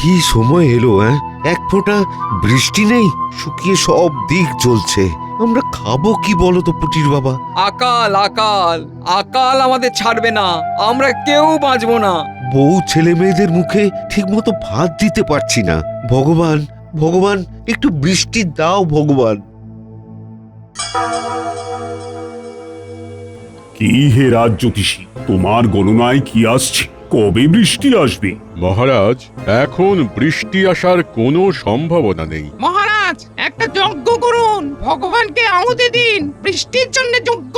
কি সময় এলো, এক ফোঁটা বৃষ্টি নেই, শুকিয়ে সব দিক জ্বলছে। আমরা খাবো কি বলো তো পুটির বাবা? আকাল আকাল আকাল আমাদের ছাড়বে না, আমরা কেউ বাঁচবো না। বউ ছেলে মেয়েদের মুখে ঠিক মতো ভাত দিতে পারছি না। ভগবান ভগবান, একটু বৃষ্টি দাও ভগবান। কি হে রাজ জ্যোতিষী, তোমার গণনায় কি আসছে? কবে বৃষ্টি আসবে? মহারাজ, এখন বৃষ্টি আসার কোনো সম্ভাবনা নেই। মহারাজ, একটা যজ্ঞ করুন, ভগবানকে আহুতি দিন, বৃষ্টির জন্য যজ্ঞ।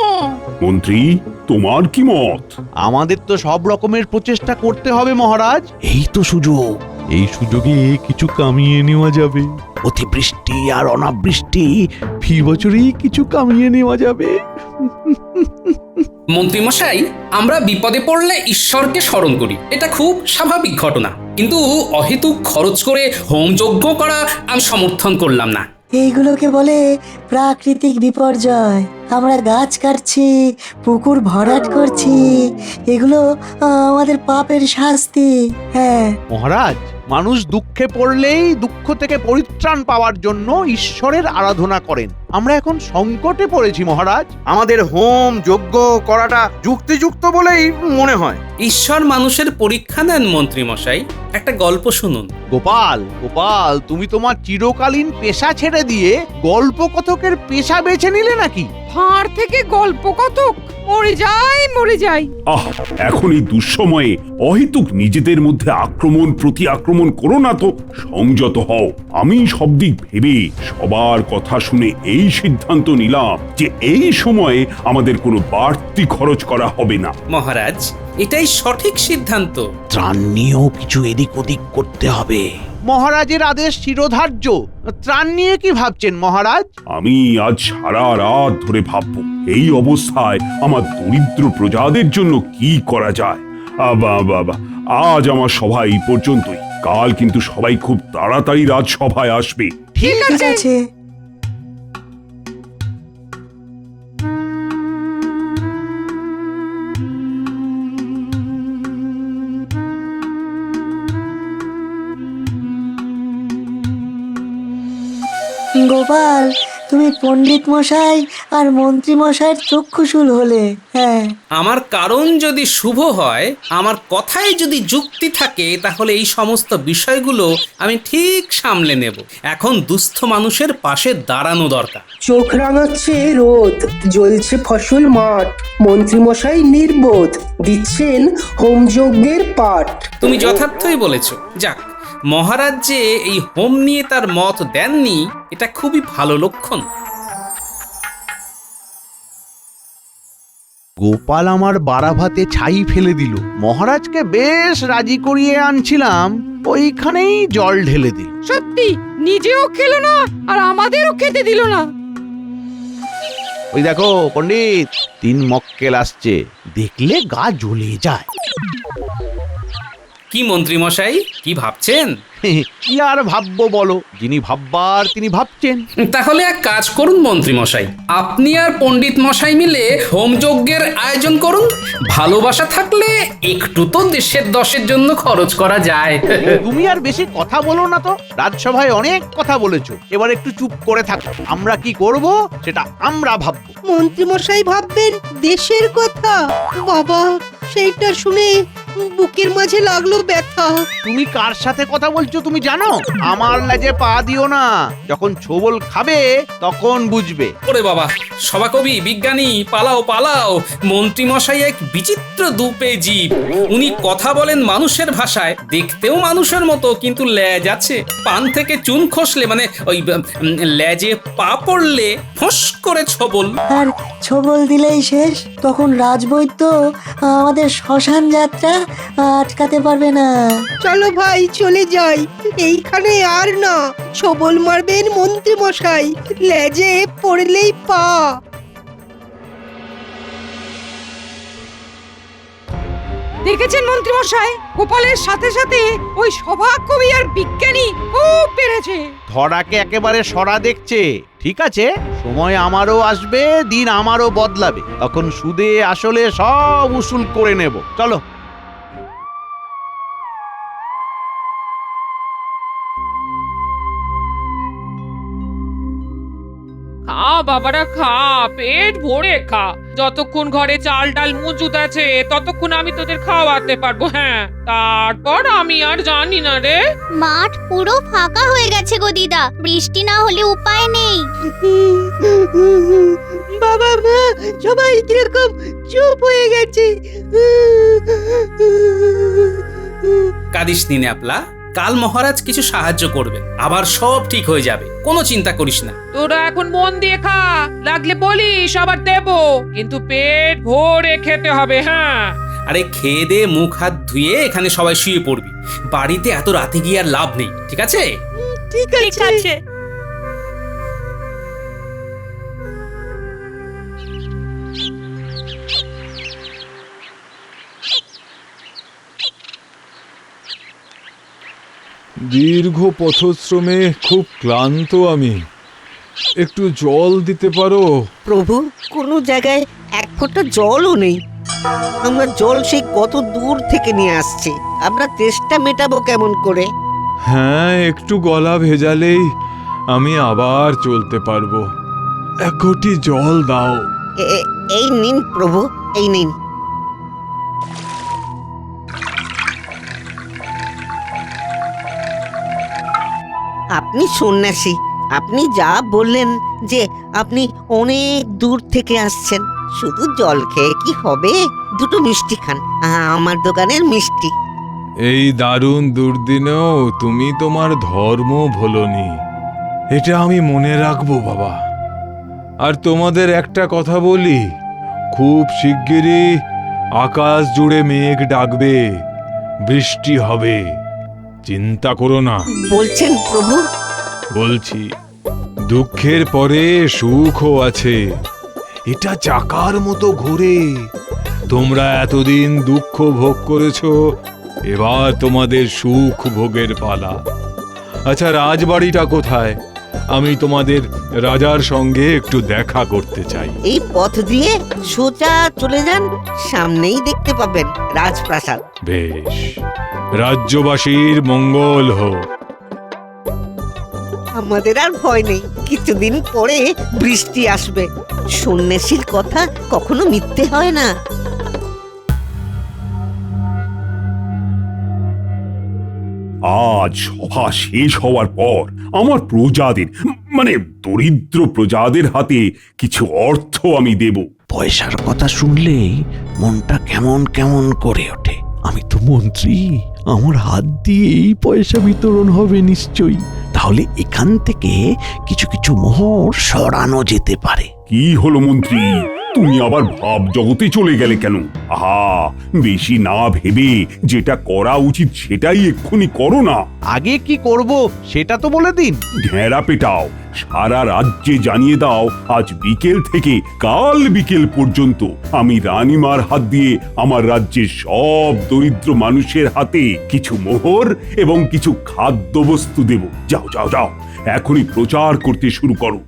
মন্ত্রী, তোমার কি মত? আমাদের তো সব রকমের প্রচেষ্টা করতে হবে মহারাজ। এই তো সুযোগ, এই সুযোগে কিছু কামিয়ে নেওয়া যাবে। অতিবৃষ্টি আর অনাবৃষ্টি ফি বছরই কিছু কামিয়ে নেওয়া যাবে। মন্ত্রীমশাই, আমরা বিপদে পড়লে ঈশ্বরকে স্মরণ করি, এটা খুব স্বাভাবিক ঘটনা, কিন্তু অহেতুক খরচ করে হোমযজ্ঞ করা আমি সমর্থন করলাম না। এইগুলোকে বলে প্রাকৃতিক বিপর্যয়। আমরা গাছ কাটছি, পুকুর ভরাট করছি, এগুলো আমাদের পাপের শাস্তি। হ্যাঁ মহারাজ, মানুষ দুঃখে পড়লেই দুঃখ থেকে পরিত্রাণ পাওয়ার জন্য ঈশ্বরের আরাধনা করেন। আমরা এখন সংকটে পড়েছি মহারাজ, আমাদের হোম যজ্ঞ করাটা যুক্তিযুক্ত বলেই মনে হয়। ঈশ্বর মানুষের পরীক্ষা নেন মন্ত্রীমশাই। একটা গল্প শুনুন। গোপাল, গোপাল, তুমি তোমার চিরকালীন পেশা ছেড়ে দিয়ে গল্প কথকের পেশা বেছে নিলে নাকি? ফাঁড় থেকে গল্প কতক, মরে যাই। আহ, এখন এই দুঃসময়ে অহেতুক নিজেদের মধ্যে আক্রমণ প্রতি আক্রমণ করো না তো, সংযত হও। আমি সব দিক ভেবে সবার কথা শুনে এই সিদ্ধান্ত নিলাম যে এই সময়ে আমাদের কোনো বাড়তি খরচ করা হবে না। মহারাজ, এটাই সঠিক সিদ্ধান্ত। ত্রাণ নিয়েও কিছু এদিক ওদিক করতে হবে। মহারাজের আদেশ শিরোধার্য। ত্রাণ নিয়ে কি ভাবছেন মহারাজ? আমি আজ সারা রাত ধরে ভাববো এই অবস্থায় আমার দরিদ্র প্রজাদের জন্য কি করা যায়। আজ আমার সভা এই পর্যন্তই। কাল কিন্তু সবাই খুব তাড়াতাড়ি রাজসভায় আসবে। ঠিক আছে। গোপাল, তুমি পণ্ডিত মশাই আর মন্ত্রী মশাইয়ের চক্ষুশূল হলে। হ্যাঁ, আমার কারণ যদি শুভ হয়, আমার কথায় যদি যুক্তি থাকে, তাহলে এই সমস্ত বিষয়গুলো আমি ঠিক সামলে নেব। এখন দুস্থ মানুষের পাশে দাঁড়ানো দরকার। চোখ রাঙাচ্ছে রোদ, জ্বলছে ফসল মাঠ, মন্ত্রীমশাই নির্বোধ, দিচ্ছেন হোমযজ্ঞের পাঠ। তুমি যথার্থই বলেছ। যাক, মহারাজ যে এই হোম নিয়ে তার মত দেননি, এটা খুবই ভালো লক্ষণ। গোপাল আমার বাড়া ভাতে ছাই ফেলে দিল। মহারাজকে বেশ রাজি করিয়ে আনছিলাম, ওইখানেই জল ঢেলে দিল। সত্যি, নিজেও খেলো না আর আমাদেরও খেতে দিল না। ওই দেখো পণ্ডিত, 3 মক্কেল আসছে, দেখলে গা জ্বলে যায়। কি মন্ত্রীমশাই, কি ভাবছেন? কি আর ভাববো বলো, যিনি ভাববার তিনি ভাবছেন। তাহলে এক কাজ করুন মন্ত্রীমশাই, আপনি আর পণ্ডিত মশাই মিলে হোমযজ্ঞের আয়োজন করুন। ভালোবাসা থাকলে একটু তো দেশের দশের জন্য খরচ করা যায়। তুমি আর বেশি কথা বলো না তো, রাজসভায় অনেক কথা বলেছো, এবার একটু চুপ করে থাকো। আমরা কি করব সেটা আমরা ভাববো। মন্ত্রীমশাই ভাববেন দেশের কথা। বাবা, সেইটা শুনে বুকের মাঝে লাগলো ব্যথা। তুমি কার সাথে কথা বলছো তুমি জানো? আমার লেজে পা দিও না, যখন ছোবল খাবে তখন বুঝবে। ওরে বাবা, সভাকবি, বিজ্ঞানী, পালাও পালাও। মন্ত্রীমশাই এক বিচিত্র দুপে জীব। উনি কথা বলেন মানুষের ভাষায়, দেখতেও মানুষের মতো, কিন্তু লেজ আছে। পান থেকে চুন খসলে, মানে ওই লেজে পা পড়লে ফোঁস করে ছোবল। আর ছোবল দিলেই শেষ। তখন রাজবৈদ্য আমাদের শ্মশান যাত্রা আটকাতে পারবে না। চলো ভাই, চলে যাই, এইখানে আর না। ছবল মারবেন মন্ত্রীমশাই, লেজে পড়লেই পা। দেখেছেন মন্ত্রীমশাই, গোপালের সাথে সাথে ওই সভাকবি আর বিজ্ঞানী খুব বেড়েছে। ধরাকে একেবারে সরা দেখছে। ঠিক আছে, সময় আমারও আসবে, দিন আমারও বদলাবে, তখন সুদে আসলে সব উসুল করে নেব। চলো। বাবারা খা, পেট ভরে খা। যতক্ষণ ঘরে চাল ডাল মজুদ আছে ততক্ষণ আমি তোদের খাওয়াতে পারবো। হ্যাঁ, তারপর আমি আর জানি না রে। মাঠ পুরো ফাঁকা হয়ে গেছে গো দিদা, বৃষ্টি না হলে উপায় নেই। বাবা মা সবাই কিরকম চুপ হয়ে গেছে। কাঁদিস নি ন্যাপলা, কাল মহারাজ কিছু সাহায্য করবে, আবার সব ঠিক হয়ে যাবে, কোনো চিন্তা করিস না। তোরা এখন মন দিয়ে খা, লাগলে বলিস আবার দেবো, কিন্তু পেট ভরে খেতে হবে। হ্যাঁ, আরে খেয়ে দে, মুখ হাত ধুয়ে এখানে সবাই শুয়ে পড়বি, বাড়িতে এত রাতে গিয়ে আর লাভ নেই, ঠিক আছে? ঠিক আছে। দীর্ঘ পথশ্রমে খুব ক্লান্ত আমি, একটু জল দিতে পারো? প্রভু, কোনো জায়গায় এক ফোঁটা জলও নেই। আমরা জল সেই কত দূর থেকে নিয়ে আসছি, আমরা তেষ্টা মেটাবো কেমন করে? হ্যাঁ, একটু গলা ভেজালেই আমি আবার চলতে পারবো। এক ঘটি জল দাও। এই নিন প্রভু, এই নিন। আপনি সন্ন্যাসী, আপনি যা বললেন যে আপনি অনেক দূর থেকে আসছেন, শুধু জল খেয়ে কি হবে? দুটো মিষ্টি খান, আমার দোকানের মিষ্টি। এই দারুণ দুর্দিনেও তুমি তোমার ধর্ম ভোলনি, এটা আমি মনে রাখবো বাবা। আর তোমাদের একটা কথা বলি, খুব শিগগিরই আকাশ জুড়ে মেঘ ডাকবে, বৃষ্টি হবে, চিন্তা করো না। বলছেন প্রভু? বলছি, দুঃখের পরে সুখও আছে, এটা চাকার মতো ঘোরে। তোমরা এতদিন দুঃখ ভোগ করেছো, এবার তোমাদের সুখ ভোগের পালা। আচ্ছা, রাজবাড়িটা কোথায়? আমি তোমাদের রাজার সঙ্গে একটু দেখা করতে চাই। এই পথ দিয়ে সোজা চলে যান, সামনেই দেখতে পাবেন রাজপ্রাসাদ। বেশ, রাজ্যবাসীর মঙ্গল হোক। আমাদের আর ভয় নেই, কিছুদিন পরে বৃষ্টি আসবে। সন্ন্যাসীর কথা কখনো মিথ্যে হয় না। আজ সভা শেষ হওয়ার পর আমার প্রজাদের, মানে দরিদ্র প্রজাদের হাতে কিছু অর্থ আমি দেব। পয়সার কথা শুনলেই মনটা কেমন কেমন করে ওঠে। আমি তো মন্ত্রী, আমার হাত দিয়েই পয়সা বিতরণ হবে নিশ্চয়ই। তাহলে এখান থেকে কিছু কিছু মোহর সরানো যেতে পারে। কি হলো মন্ত্রী, তুমি আবার ভাব জগতে চলে গেলে কেন? আহা, বেশি না ভেবে যেটা করা উচিত সেটাই এক্ষুনি করো না। আগে কি করব সেটা তো বলে দিন। ঘেরা পেটাও, সারা রাজ্যে জানিয়ে দাও আজ বিকেল থেকে কাল বিকেল পর্যন্ত আমি রানীমার হাত দিয়ে আমার রাজ্যের সব দরিদ্র মানুষের হাতে কিছু মোহর এবং কিছু খাদ্যবস্তু দেব। যাও যাও যাও, এখনই প্রচার করতে শুরু করো।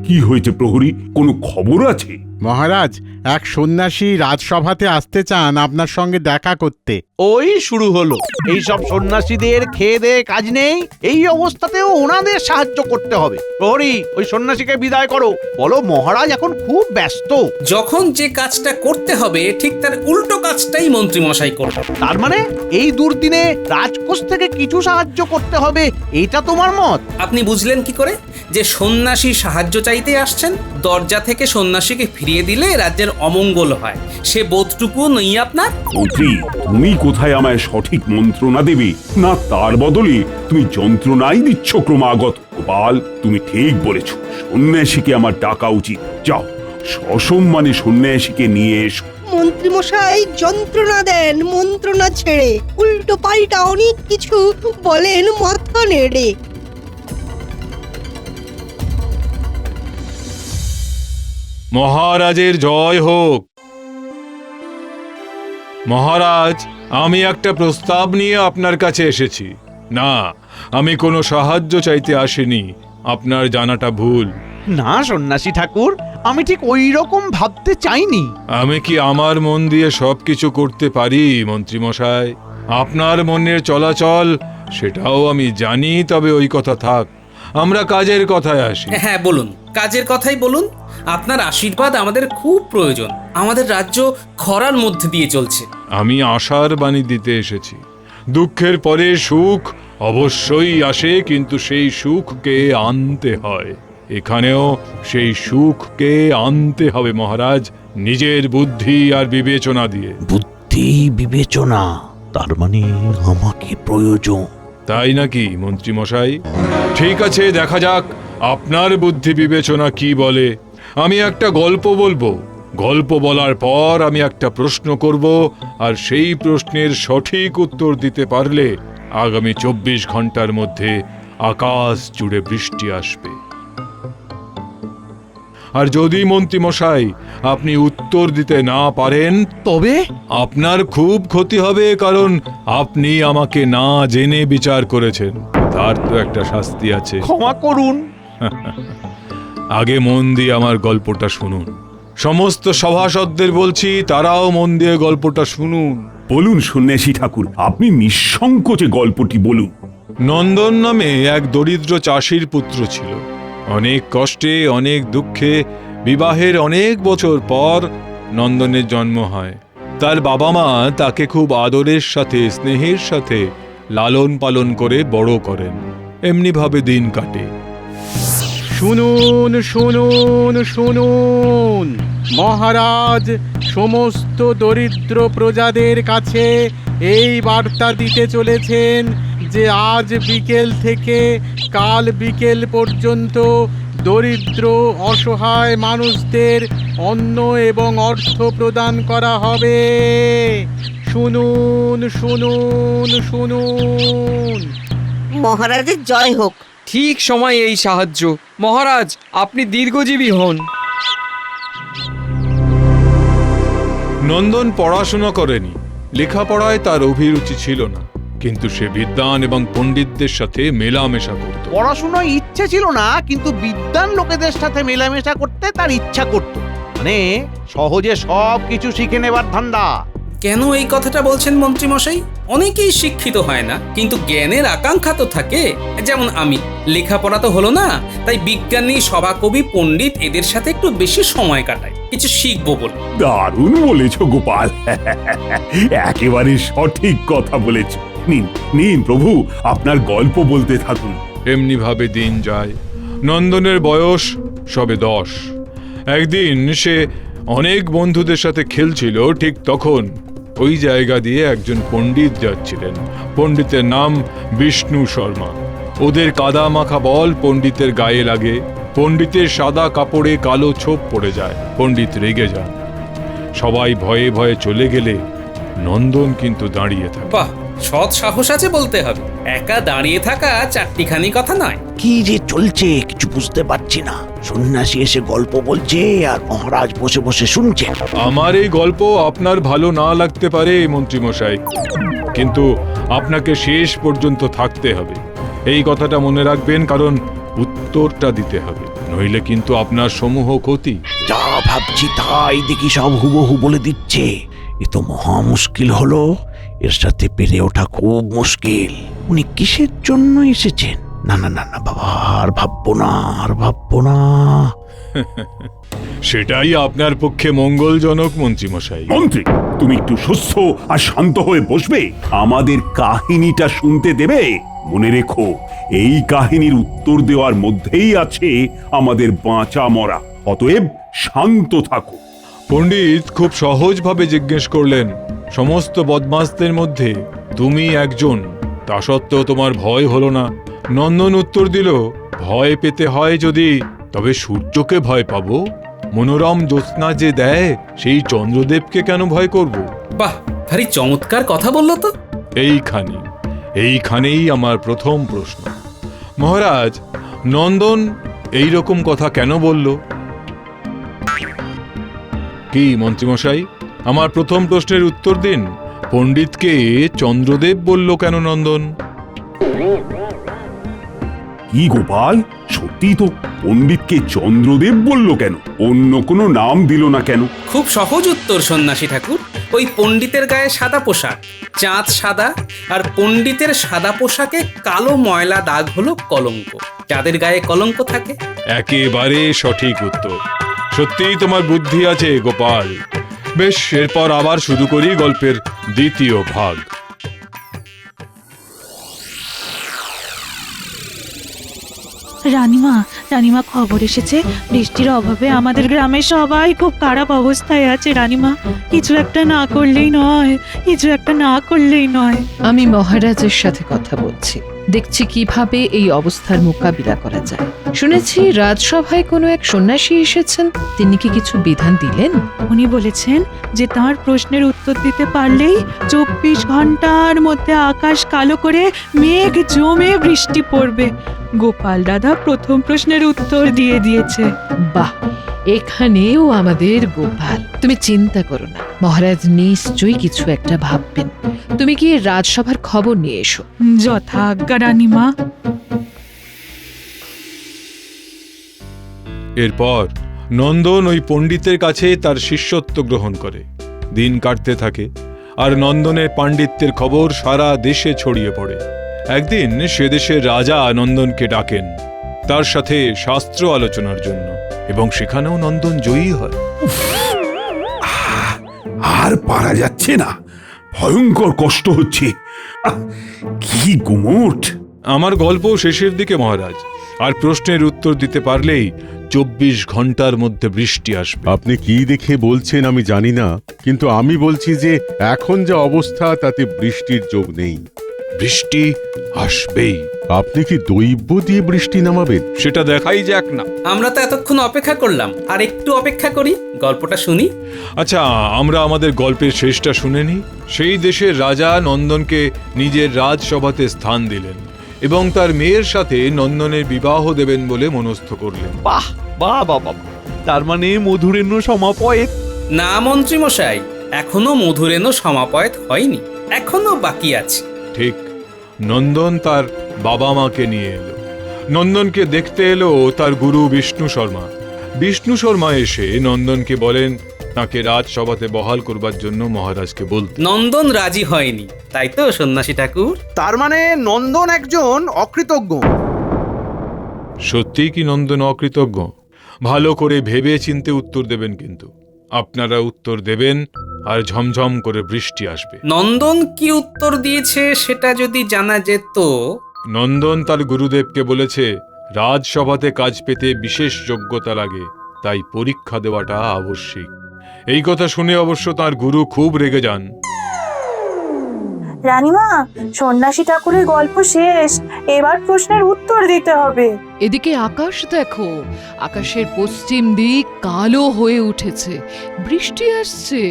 কি হয়েছে প্রহরী, কোনো খবর আছে? মহারাজ, এক সন্ন্যাসী রাজসভাতে আসতে চান আপনার সঙ্গে দেখা করতে। ওই শুরু হলো, এই সব সন্ন্যাসীদের খেয়ে দে কাজ নেই, এই অবস্থাতেও ওনাদের সাহায্য করতে হবে। প্রহরী, ওই সন্ন্যাসীকে বিদায় করো, বলো মহারাজ এখন খুব ব্যস্ত। যখন যে কাজটা করতে হবে ঠিক তার উল্টো কাজটাই মন্ত্রী মশাই করবে। তার মানে এই দুর্দিনে রাজকোষ থেকে কিছু সাহায্য করতে হবে, এইটা তোমার মত? আপনি বুঝলেন কি করে যে সন্ন্যাসী সাহায্য চাইতে আসছেন? দরজা থেকে সন্ন্যাসীকে ফিরিয়ে দিলে রাজ্যের অমঙ্গল হয়, সে বোধটুকু নেই আপনার? মন্ত্রী, তুমি কোথায় আমায় সঠিক মন্ত্রণা দেবে, না তার বদলে তুমি যন্ত্রণাই দিচ্ছ ক্রমাগত। গোপাল, তুমি ঠিক বলেছ, সন্ন্যাসীকে আমার ডাকা উচিত। যাও, সসম্মানে সন্ন্যাসীকে নিয়ে এসো। মন্ত্রীমশাই যন্ত্রণা দেন মন্ত্রণা ছেড়ে, উল্টো পাল্টা অনেক কিছু বলেন মাথা নেড়ে। মহারাজের জয় হোক। মহারাজ, আমি একটা প্রস্তাব নিয়ে আপনার কাছে এসেছি। না, আমি কোনো সাহায্য চাইতে আসিনি, আপনার জানাটা ভুল। না সন্ন্যাসী ঠাকুর, আমি ঠিক ওই রকম ভাবতে চাইনি। আমি কি আমার মন দিয়ে সবকিছু করতে পারি মন্ত্রী মশাই? আপনার মনের চলাচল সেটাও আমি জানি, তবে ওই কথা থাক, আমরা কাজের কথায় আসি। হ্যাঁ বলুন, কাজের কথাই বলুন। আপনার আশীর্বাদ আমাদের খুব প্রয়োজন। আমাদের রাজ্য খরার মধ্যে দিয়ে চলছে। আমি আশার বাণী দিতে এসেছি। দুঃখের পরে সুখ অবশ্যই আসে, কিন্তু সেই সুখকে আনতে হয়। এখানেও সেই সুখকে আনতে হবে মহারাজ, নিজের বুদ্ধি আর বিবেচনা দিয়ে। বুদ্ধি বিবেচনা, তার মানে আমাকে প্রয়োজন। তাই নাকি মন্ত্রী মশাই? ঠিক আছে, দেখা যাক আপনার বুদ্ধি বিবেচনা কি বলে। আমি একটা গল্প বলবো, গল্প বলার পর আমি একটা প্রশ্ন করব, আর সেই প্রশ্নের সঠিক উত্তর দিতে পারলে আগামী 24 ঘন্টার মধ্যে আকাশ জুড়ে বৃষ্টি আসবে। আর যদি মন্ত্রী মশাই আপনি উত্তর দিতে না পারেন, তবে আপনার খুব ক্ষতি হবে, কারণ আপনি আমাকে না জেনে বিচার করেছেন। তার তো একটা শাস্তি আছে। ক্ষমা করুন। আগে মন দিয়ে আমার গল্পটা শুনুন। সমস্ত সভাসদদের বলছি, তারাও মন দিয়ে গল্পটা শুনুন। বলুন সন্ন্যাসী ঠাকুর, আপনি নিঃসংকোচে গল্পটি বলুন। নন্দন নামে এক দরিদ্র চাষির পুত্র ছিল। অনেক কষ্টে, অনেক দুঃখে, বিবাহের অনেক বছর পর নন্দনের জন্ম হয়। তার বাবা মা তাকে খুব আদরের সাথে, স্নেহের সাথে লালন পালন করে বড় করেন। এমনিভাবে দিন কাটে। শুনুন শুনুন শুনুন, মহারাজ সমস্ত দরিদ্র প্রজাদের কাছে এই বার্তা দিতে চলেছেন যে আজ বিকেল থেকে কাল বিকেল পর্যন্ত দরিদ্র অসহায় মানুষদের অন্ন এবং অর্থ প্রদান করা হবে। শুনুন শুনুন শুনুন। মহারাজের জয় হোক। ঠিক সময় এই সাহায্য। মহারাজ, আপনি দীর্ঘজীবী হন। নন্দন পড়াশোনা করেনি, লেখাপড়ায় তার অভিরুচি ছিল না, কিন্তু সে বিদ্বান এবং পণ্ডিতদের সাথে মেলামেশা করত। পড়াশোনায় ইচ্ছে ছিল না, কিন্তু বিদ্বান লোকেদের সাথে মেলামেশা করতে তার ইচ্ছা করত। মানে সহজে সব কিছু শিখে নেবার ধান্দা। কেন এই কথাটা বলছেন মন্ত্রী মশাই? অনেকেই শিক্ষিত হয় না, কিন্তু জ্ঞানের আকাঙ্ক্ষা তো থাকে। যেমন আমি, লেখাপড়া তো হলো না, তাই বিজ্ঞানী, সভাকবি, পণ্ডিত এদের সাথে একটু বেশি সময় কাটাই, কিছু শিখবো বলে। দারুণ বলেছ গোপাল, একেবারে সঠিক কথা বলেছ। নিন নিন প্রভু, আপনার গল্প বলতে থাকুন। এমনি ভাবে দিন যায়। নন্দনের বয়স সবে 10। একদিন সে অনেক বন্ধুদের সাথে খেলছিল, ঠিক তখন ওই জায়গা দিয়ে একজন পণ্ডিত যাচ্ছিলেন। পণ্ডিতের নাম বিষ্ণু শর্মা। ওদের কাদা মাখা বল পণ্ডিতের গায়ে লাগে। পণ্ডিতের সাদা কাপড়ে কালো ছোপ পড়ে যায়। পণ্ডিত রেগে যান। সবাই ভয়ে ভয়ে চলে গেলে নন্দন কিন্তু দাঁড়িয়ে থাকে। বাহ, সৎ সাহস আছে বলতে হবে। একা দাঁড়িয়ে থাকা চারটিখানি কথা নয়। কি যে চলছে কিছু বুঝতে পারছি না। সন্ন্যাসী এসে গল্প বলছে আর মহারাজ বসে বসে শুনছে। আমার এই গল্প আপনার ভালো না লাগতে পারে মন্ত্রী মশাই, কিন্তু আপনাকে শেষ পর্যন্ত থাকতে হবে। এই কথাটা মনে রাখবেন, কারণ উত্তরটা দিতে হবে, নইলে কিন্তু আপনার সমূহ ক্ষতি। যা ভাবছি তাই দেখি সব হুবহু বলে দিচ্ছে। এ তো মহা মুশকিল হলো। এর সাথে পেরে ওঠা খুব মুশকিল। উনি কিসের জন্য এসেছেন? না না না না বাবা, আর ভাববো না, আর ভাববো না। সেটাই আপনার পক্ষে মঙ্গলজনক মন্ত্রী মশাই। মন্ত্রী, তুমি একটু সুস্থ আর শান্ত হয়ে বসবে, আমাদের কাহিনীটা শুনতে দেবে। মনে রেখো, এই কাহিনীর উত্তর দেওয়ার মধ্যেই আছে আমাদের বাঁচা মরা। অতএব শান্ত থাকো। পণ্ডিত খুব সহজভাবে জিজ্ঞেস করলেন, সমস্ত বদমাশদের মধ্যে তুমি একজন, তা সত্ত্বেও তোমার ভয় হলো না? নন্দন উত্তর দিল, ভয় পেতে হয় যদি, তবে সূর্যকে ভয় পাবো। মনোরম জ্যোৎস্না যে দেয়, সেই চন্দ্রদেবকে কেন ভয় করব? বাহ, ভারী চমৎকার কথা বললো তো। এইখানেই আমার প্রথম প্রশ্ন। মহারাজ, নন্দন এই রকম কথা কেন বলল? কি মন্ত্রীমশাই, আমার প্রথম প্রশ্নের উত্তর দিন। পণ্ডিতকে চন্দ্রদেব বলল কেন নন্দন? কি গোপাল, সত্যি সত্যি তো, পণ্ডিতকে চন্দ্রদেব বলল কেন? অন্য কোনো নাম দিল না কেন? খুব সহজ উত্তর সন্ন্যাসী ঠাকুর। ওই পণ্ডিতের গায়ে সাদা পোশাক, চাঁদ সাদা, আর পণ্ডিতের সাদা পোশাকে কালো ময়লা দাগ হলো কলঙ্ক। যাদের গায়ে কলঙ্ক থাকে। একেবারে সঠিক উত্তর। সত্যিই তোমার বুদ্ধি আছে গোপাল। বেশ, এরপর আবার শুরু করি গল্পের দ্বিতীয় ভাগ। রানীমা, রানীমা, খবর এসেছে বৃষ্টির অভাবে আমাদের গ্রামে সবাই খুব খারাপ অবস্থায় আছে। রানীমা, কিছু একটা না করলেই নয়, কিছু একটা না করলেই নয়। আমি মহারাজের সাথে কথা বলছি, দেখছি কিভাবে এই অবস্থার মোকাবিলা করা যায়। শুনেছি রাজসভায় কোনো এক সন্ন্যাসী এসেছেন, তিনি কি কিছু বিধান দিলেন? উনি বলেছেন যে তার প্রশ্নের উত্তর দিতে পারলেই 24 ঘন্টার মধ্যে আকাশ কালো করে মেঘ জমে বৃষ্টি পড়বে। গোপাল দাদা প্রথম প্রশ্নের উত্তর দিয়ে দিয়েছে। বাহ, এখানেও আমাদের গোপাল। তুমি চিন্তা করো না, মহারাজ নিশ্চয়ই কিছু একটা ভাববেন। তুমি কি রাজসভার খবর নিয়ে এসো। যথা আজ্ঞা রানীমা। এরপর নন্দন ওই পণ্ডিতের কাছে তার শিষ্যত্ব গ্রহণ করে। দিন কাটতে থাকে আর নন্দনের পাণ্ডিত্যের খবর সারা দেশে ছড়িয়ে পড়ে। একদিন সে দেশের রাজা নন্দনকে ডাকেন তার সাথে শাস্ত্র আলোচনার জন্য, এবং সেখানেও নন্দন জয়ী হয়। আর পারা যাচ্ছে না, ভয়ঙ্কর কষ্ট হচ্ছে। কি গুমোট! আমার গল্প শেষের দিকে মহারাজ, আর প্রশ্নের উত্তর দিতে পারলেই 24 ঘন্টার মধ্যে বৃষ্টি আসবে। আপনি কি দেখে বলছেন আমি জানি না, কিন্তু আমি বলছি যে এখন যা অবস্থা তাতে বৃষ্টির যোগ নেই। বৃষ্টি আসবেই। আপনি কি দৈব দিয়ে বৃষ্টি নামাবেন? সেটা দেখাই যাক না। আমরা তো এতক্ষণ অপেক্ষা করলাম, আর একটু অপেক্ষা করি, গল্পটা শুনি। আচ্ছা, আমরা আমাদের গল্পের শেষটা শুনে নিই। সেই দেশের রাজা নন্দনকে নিজের রাজসভাতে স্থান দিলেন এবং তার মেয়ের সাথে নন্দনের বিবাহ দেবেন বলে মনস্থ করলেন। বাহ বাহ বাবা, তার মানে মধুরেণ্য সমাপয়েত? না মন্ত্রী মশাই, এখনো মধুরেণ সমাপয়েত হয়নি, এখনো বাকি আছে। ঠিক, নন্দন তার বাবা মাকে নিয়ে এলো। নন্দনকে দেখতে এলো তার গুরু বিষ্ণু শর্মা। বিষ্ণু শর্মা এসে নন্দনকে বলেন তাকে রাজসভাতে বহাল করবার জন্য মহারাজকে বলতে। নন্দন রাজি হয়নি, তাই তো সন্ন্যাসী ঠাকুর? তার মানে নন্দন একজন অকৃতজ্ঞ? সত্যি কি নন্দন অকৃতজ্ঞ? ভালো করে ভেবে চিন্তে উত্তর দেবেন, কিন্তু আপনারা উত্তর দেবেন আর ঝমঝম করে বৃষ্টি আসবে। নন্দন কি উত্তর দিয়েছে সেটা যদি জানা যেত। নন্দন তার গুরুদেবকে বলেছে রাজসভাতে কাজ পেতে বিশেষ যোগ্যতা লাগে, তাই পরীক্ষা দেওয়াটা আবশ্যিক। এই কথা শুনে অবশ্য তার গুরু খুব রেগে যান। রানীমা, সন্ন্যাসী ঠাকুরের গল্প শেষ, এবার প্রশ্নের উত্তর দিতে হবে। এদিকে আকাশ দেখো, আকাশের পশ্চিম দিক কালো হয়ে উঠেছে, বৃষ্টি আসছে।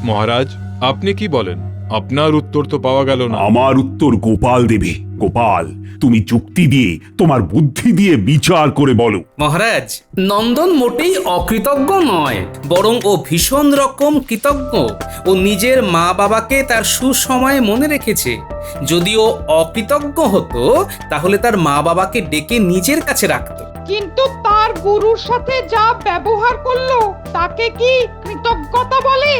মহারাজ, আপনি কি বলেন? আপনার উত্তর তো পাওয়া গেল না। আমার উত্তর গোপাল দেবে। গোপাল, তুমি যুক্তি দিয়ে, তোমার বুদ্ধি দিয়ে বিচার করে বলো। মহারাজ, নন্দন মোটেই অকৃতজ্ঞ নয়, বরং ও ভীষণ রকম কৃতজ্ঞ। ও নিজের মা বাবাকে তার সুসময়ে মনে রেখেছে। যদি ও অকৃতজ্ঞ হতো তাহলে তার মা বাবাকে ডেকে নিজের কাছে রাখতো। কিন্তু তার গুরুর সাথে যা ব্যবহার করলো তাকে কি কৃতজ্ঞতা বলে?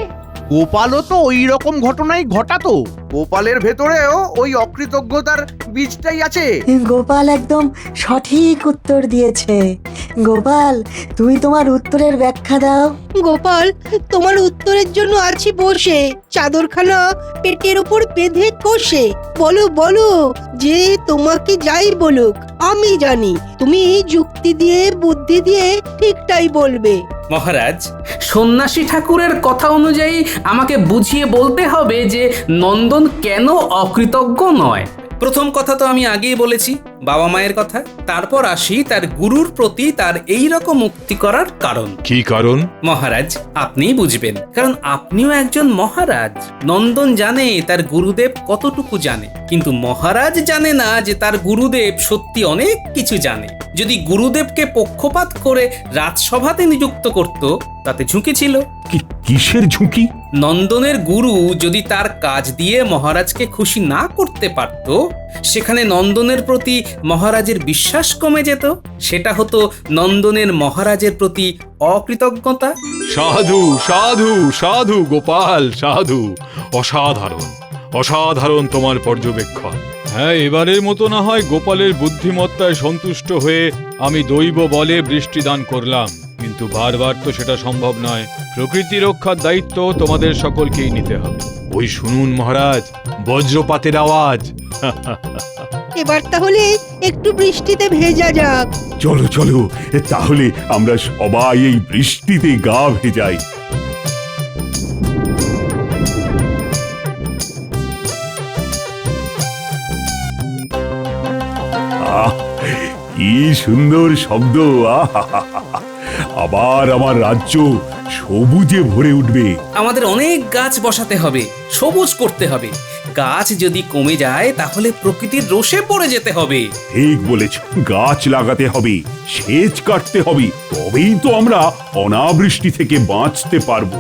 গোপালও তো ওই রকম ঘটনাই ঘটাতো। গোপালের ভেতরেও ওই অকৃতজ্ঞতার বীজটাই আছে। গোপাল একদম সঠিক উত্তর দিয়েছে। গোপাল, তুমি তোমার উত্তরের ব্যাখ্যা দাও। গোপাল, তোমার উত্তরের জন্য আছি বসে, চাদরখানা পেটের উপর বেঁধে কষে। বলো বলো, যে তোমাকে যাই বলুক আমি জানি তুমি যুক্তি দিয়ে বুদ্ধি দিয়ে ঠিকটাই বলবে। মহারাজ, সন্ন্যাসী ঠাকুরের কথা অনুযায়ী আমাকে বুঝিয়ে বলতে হবে যে নন্দন কেন অকৃতজ্ঞ নয়। প্রথম কথা তো আমি আগেই বলেছি, বাবা মায়ের কথা। তারপর আসি তার গুরুর প্রতি তার এই রকম মুক্তি করার কারণ। কি কারণ? মহারাজ, আপনিই বুঝবেন, কারণ আপনিও একজন মহারাজ। নন্দন জানে তার গুরুদেব কতটুকু জানে, কিন্তু মহারাজ জানে না যে তার গুরুদেব সত্যি অনেক কিছু জানে। যদি গুরুদেবকে পক্ষপাত করে রাজসভাতে নিযুক্ত করত তাতে ঝুঁকি ছিল। কিসের ঝুঁকি? নন্দনের গুরু যদি তার কাজ দিয়ে মহারাজকে খুশি না করতে পারত, সেখানে নন্দনের প্রতি মহারাজের বিশ্বাস কমে যেত। সেটা হতো নন্দনের মহারাজের প্রতি অকৃতজ্ঞতা। সাধু সাধু সাধু গোপাল সাধু, অসাধারণ অসাধারণ তোমার পর্যবেক্ষণ। হ্যাঁ, এবারের মতো না হয় গোপালের বুদ্ধিমত্তায় সন্তুষ্ট হয়ে আমি দৈব বলে বৃষ্টিদান করলাম, কিন্তু বারবার তো সেটা সম্ভব নয়। প্রকৃতি রক্ষার দায়িত্ব তোমাদের সকলকেই নিতে হবে। ওই শুনুন মহারাজ, বজ্রপাতের আওয়াজ। এবার তাহলে একটু বৃষ্টিতে ভেজা যাক। চলো চলো, তাহলে আমরা সবাই এই বৃষ্টিতে গা ভেজাই। আহ, কি সুন্দর শব্দ! আবার আমার রাজ্য সবুজে ভরে উঠবে। আমাদের অনেক গাছ বসাতে হবে, সবুজ করতে হবে। গাছ যদি কমে যায় তাহলে প্রকৃতির রোষে পড়ে যেতে হবে। ঠিক বলেছ, গাছ লাগাতে হবে, সেচ কাটতে হবে, তবেই তো আমরা অনাবৃষ্টি থেকে বাঁচতে পারবো।